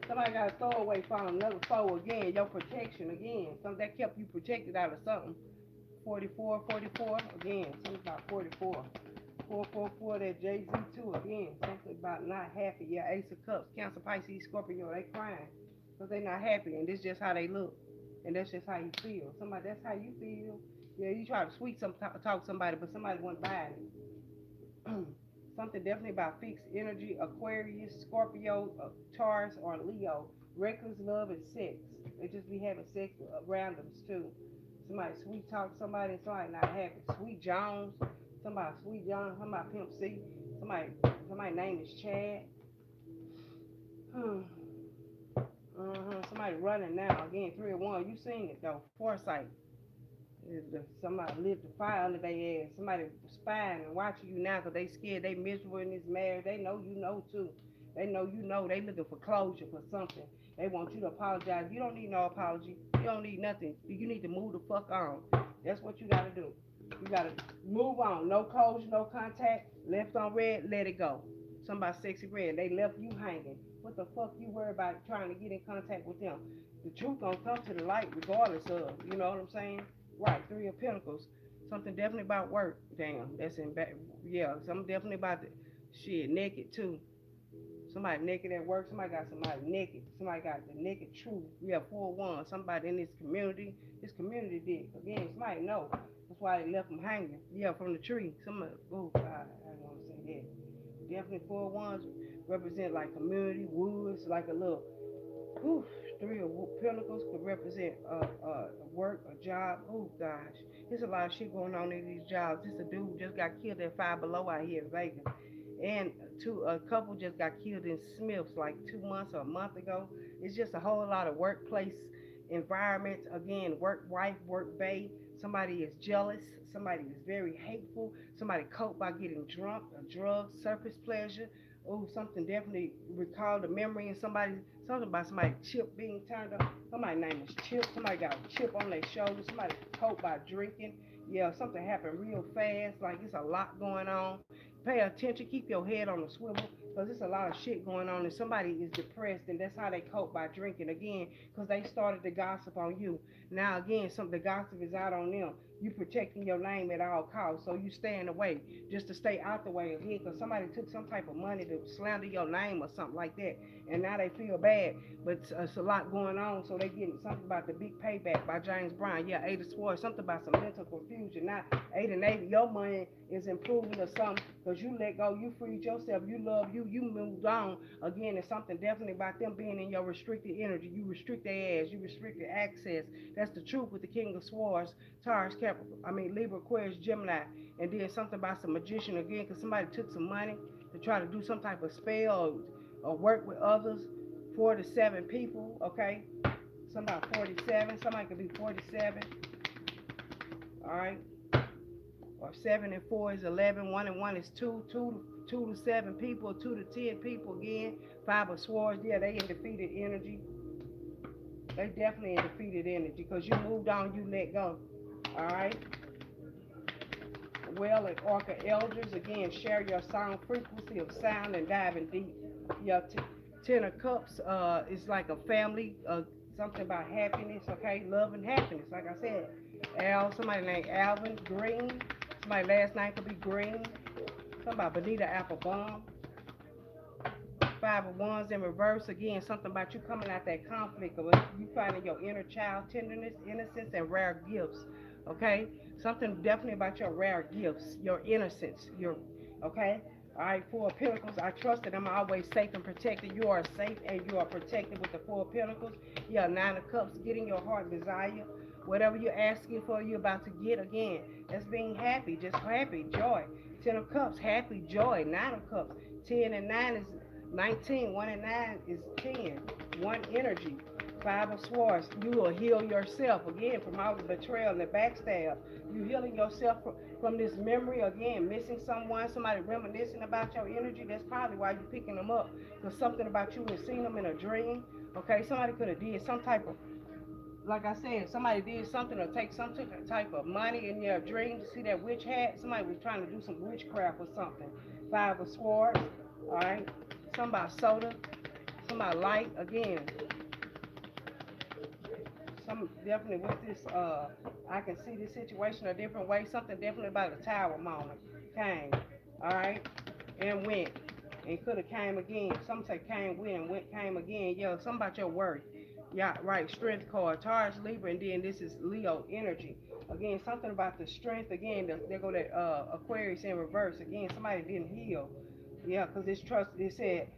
Somebody got a throwaway phone. Another foe again. Your protection again. Something that kept you protected out of something. 44 again. Something about 44. 444, that Jay-Z too. Again, something about not happy. Yeah, Ace of Cups, Cancer, Pisces, Scorpio, they crying because they not happy, and this just how they look, and that's just how you feel. Somebody, that's how you feel. Yeah, you try to sweet some talk somebody, but somebody wasn't buying it. Something definitely about fixed energy, Aquarius, Scorpio, Taurus, or Leo. Reckless love and sex. They just be having sex with randoms too. Somebody sweet talk somebody, and somebody not happy. Sweet Jones, somebody Sweet Jones, somebody Pimp C, somebody somebody name is Chad. Hmm. Somebody running now. Again, 301. You seen it though. Foresight. Somebody lit the fire under their ass. Somebody spying and watching you now because they scared. They miserable in this marriage. They know you know too. They know you know. They looking for closure for something. They want you to apologize. You don't need no apology. You don't need nothing. You need to move the fuck on. That's what you gotta do. You gotta move on. No closure, no contact. Left on red, let it go. Somebody sexy red. They left you hanging. What the fuck you worry about trying to get in contact with them? The truth gonna come to the light regardless of. You know what I'm saying? Right, Three of Pentacles. Something definitely about work. Damn, that's in back. Yeah, something definitely about the shit. Naked too. Somebody naked at work. Somebody got somebody naked. Somebody got the naked truth. We have 4-1. Somebody in this community. This community did. Again, somebody know. That's why they left them hanging. Yeah, from the tree. Somebody. Oh God, I don't want to say that. Definitely 4-1s represent like community, woods, like a little. Oof, Three of Pentacles could represent work, a job. Oh gosh, there's a lot of shit going on in these jobs. This a dude just got killed at Five Below out here in Vegas, and a couple just got killed in Smiths like 2 months or a month ago. It's just a whole lot of workplace environment. Again, work wife, work bae. Somebody is jealous. Somebody is very hateful. Somebody cope by getting drunk, or drugs, surface pleasure. Oh, something definitely recalled a memory, and something about somebody chip being turned up. Somebody's name is Chip. Somebody got a chip on their shoulder. Somebody coped by drinking. Yeah, something happened real fast. Like it's a lot going on. Pay attention. Keep your head on the swivel because there's a lot of shit going on, and somebody is depressed, and that's how they cope by drinking again because they started to gossip on you. Now again, some the gossip is out on them. You protecting your name at all costs, so you staying away just to stay out the way again because somebody took some type of money to slander your name or something like that, and now they feel bad. But it's a lot going on, so they getting something about the big payback by James Brown. Yeah, Eight of Swords, something about some mental confusion. Not eight and eight, your money is improving or something because you let go, you freed yourself, you love you, you moved on. Again, it's something definitely about them being in your restricted energy. You restrict their ass, you restrict their access. That's the truth with the King of Swords, Taurus, Capricorn, Libra, Aquarius, Gemini, and then something about some magician again because somebody took some money to try to do some type of spell or work with others. 4 to 7 people, okay? Somebody 47, somebody could be 47, all right? Or 7 and 4 is 11, 1 and 1 is 2, 2 to 7 people, 2 to 10 people again. 5 of Swords, yeah, they in defeated energy. They definitely in defeated energy because you moved on, you let go, all right? Well, and Orca Elders, again, share your sound frequency of sound and diving deep. Your 10 of Cups is like a family, something about happiness, okay? Love and happiness, like I said. Somebody named Alvin Green. Somebody last name could be Green. Somebody Bonita Applebum. 5 of Wands in reverse, again, something about you coming out that conflict, or you finding your inner child tenderness, innocence, and rare gifts, okay? Something definitely about your rare gifts, your innocence, your, okay? All right, 4 of Pentacles, I trusted I'm always safe and protected. You are safe and you are protected with the 4 of Pentacles. Yeah, 9 of Cups, getting your heart desire. Whatever you're asking for, you're about to get again. That's being happy, just happy, joy. 10 of Cups, happy, joy. 9 of Cups, 10 and 9 is 19, 1 and 9 is 10. One energy. 5 of Swords. You will heal yourself again from all the betrayal and the backstab. You healing yourself from this memory again, missing someone, somebody reminiscing about your energy. That's probably why you're picking them up. Because something about you and seen them in a dream. Okay, somebody could have did some type of, like I said, somebody did something or take some type of money in your dream to see that witch hat. Somebody was trying to do some witchcraft or something. 5 of Swords. All right. Somebody soda. Somebody light. Again, some definitely with this. I can see this situation a different way. Something definitely about a tower moment came. All right, and went, and could have came again. Some say came, went, came again. Yeah, something about your worth. Yeah, right. Strength card, Taurus, Libra, and then this is Leo energy. Again, something about the strength. Again, there go that Aquarius in reverse. Again, somebody didn't heal. Yeah, because it's trust. It said,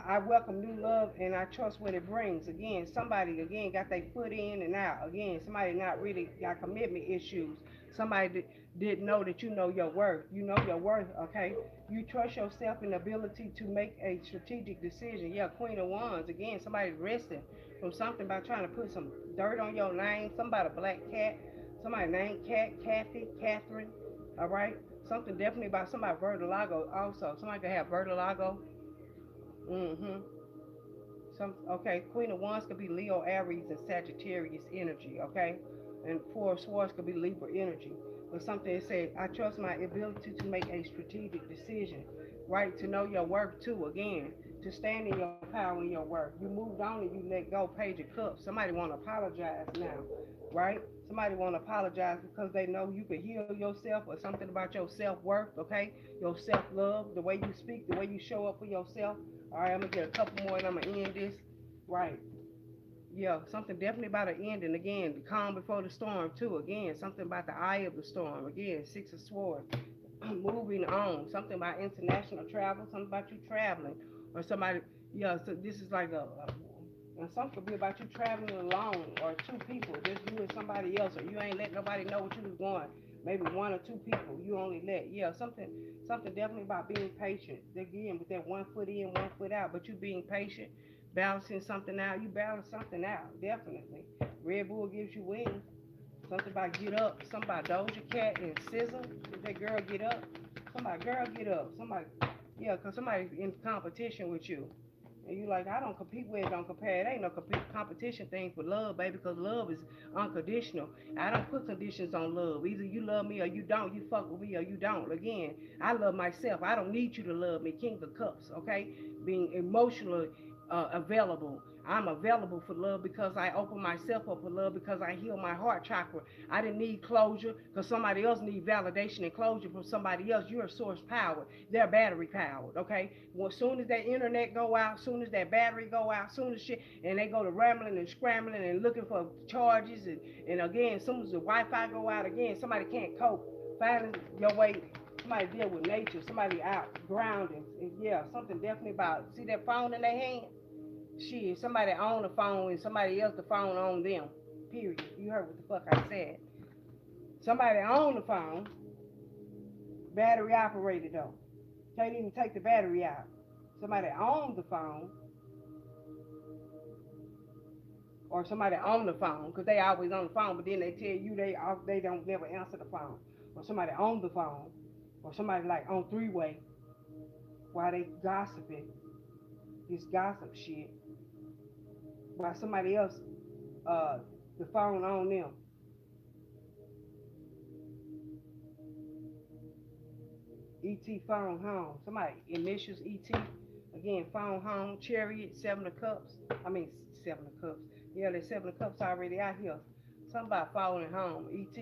I welcome new love and I trust what it brings. Again, somebody again got their foot in and out. Again, somebody not really got commitment issues. Somebody didn't know that you know your worth. You know your worth, okay? You trust yourself and ability to make a strategic decision. Yeah, Queen of Wands. Again, somebody resting from something by trying to put some dirt on your name. Somebody black cat. Somebody named Cat, Kathy, Catherine. All right. Something definitely about somebody vertigo also. Somebody could have vertigo. Mm-hmm. Some okay. Queen of Wands could be Leo, Aries, and Sagittarius energy. Okay, and Four of Swords could be Libra energy. But something that said, I trust my ability to make a strategic decision. Right, to know your worth too. Again, to stand in your power and your worth. You moved on and you let go. Page of Cups. Somebody want to apologize now, right? Somebody want to apologize because they know you can heal yourself or something about your self worth. Okay, your self love, the way you speak, the way you show up for yourself. All right, I'm gonna get a couple more and I'm gonna end this. Right. Yeah, something definitely about an ending. Again, the calm before the storm too. Again, something about the eye of the storm. Again, Six of Swords. Moving on. Something about international travel. Something about you traveling, or somebody. Yeah, so this is like and some could be about you traveling alone, or two people, just you and somebody else, or you ain't let nobody know what you was going. Maybe one or two people you only let. Yeah, something definitely about being patient. Again, with that one foot in, one foot out, but you being patient, balancing something out. You balance something out, definitely. Red Bull gives you wings. Something about get up. Somebody Doja Cat and SZA. Did that girl get up? Somebody girl get up. Somebody, yeah, cause somebody's in competition with you. And you like, I don't compete with it, don't compare. It ain't no competition thing for love, baby, because love is unconditional. I don't put conditions on love. Either you love me or you don't. You fuck with me or you don't. Again, I love myself. I don't need you to love me. King of Cups, okay? Being emotionally available. I'm available for love because I open myself up for love because I heal my heart chakra. I didn't need closure because somebody else need validation and closure from somebody else. You're a source powered. They're battery powered. Okay. Well, as soon as that internet go out, soon as that battery go out, soon as shit, and they go to rambling and scrambling and looking for charges, and again, as soon as the Wi-Fi go out again, somebody can't cope. Finding your way. Somebody deal with nature. Somebody out grounding. And yeah, something definitely about see that phone in their hand. Shit, somebody own the phone and somebody else the phone on them. Period. You heard what the fuck I said. Somebody own the phone, battery operated though. Can't even take the battery out. Somebody own the phone, or somebody on the phone, because they always on the phone, but then they tell you they don't never answer the phone. Or somebody on the phone, or somebody like on three way while they gossiping, this gossip shit, while somebody else uh the phone on them. ET phone home. Somebody initials ET. Again, phone home. Chariot, Seven of Cups. I mean, Seven of Cups. Yeah, there's Seven of Cups already out here. Somebody falling home. ET.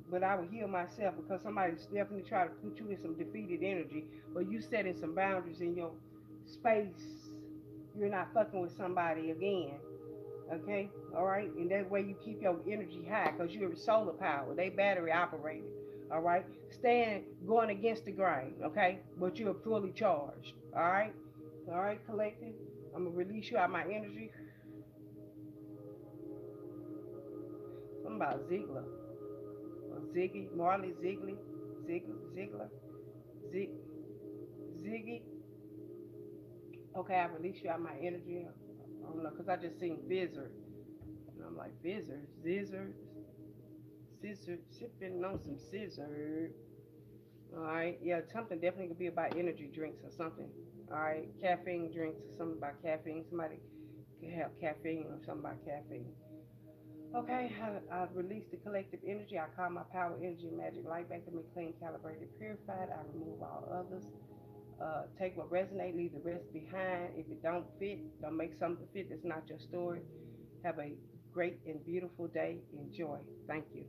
But I would heal myself because somebody's definitely try to put you in some defeated energy. But you setting some boundaries in your space. You're not fucking with somebody again. Okay? All right? And that way you keep your energy high because you're solar power. They battery operated. All right? Stand going against the grain. Okay? But you're fully charged. All right? All right, collective? I'm going to release you out my energy. Something about Ziegler. Or Ziggy. Marley Ziegler. Ziegler. Zig, Ziggy. Okay, I release you out my energy. I don't know, because I just seen Vizard. And I'm like, Vizard? Scissor? Scissor? Sipping on some scissor. All right. Yeah, something definitely could be about energy drinks or something. All right. Caffeine drinks, something about caffeine. Somebody could have caffeine or something about caffeine. Okay, I release the collective energy. I call my power, energy, and magic light back to me, clean, calibrated, purified. I remove all others. Take what resonates, leave the rest behind. If it don't fit, don't make something fit that's not your story. Have a great and beautiful day. Enjoy. Thank you.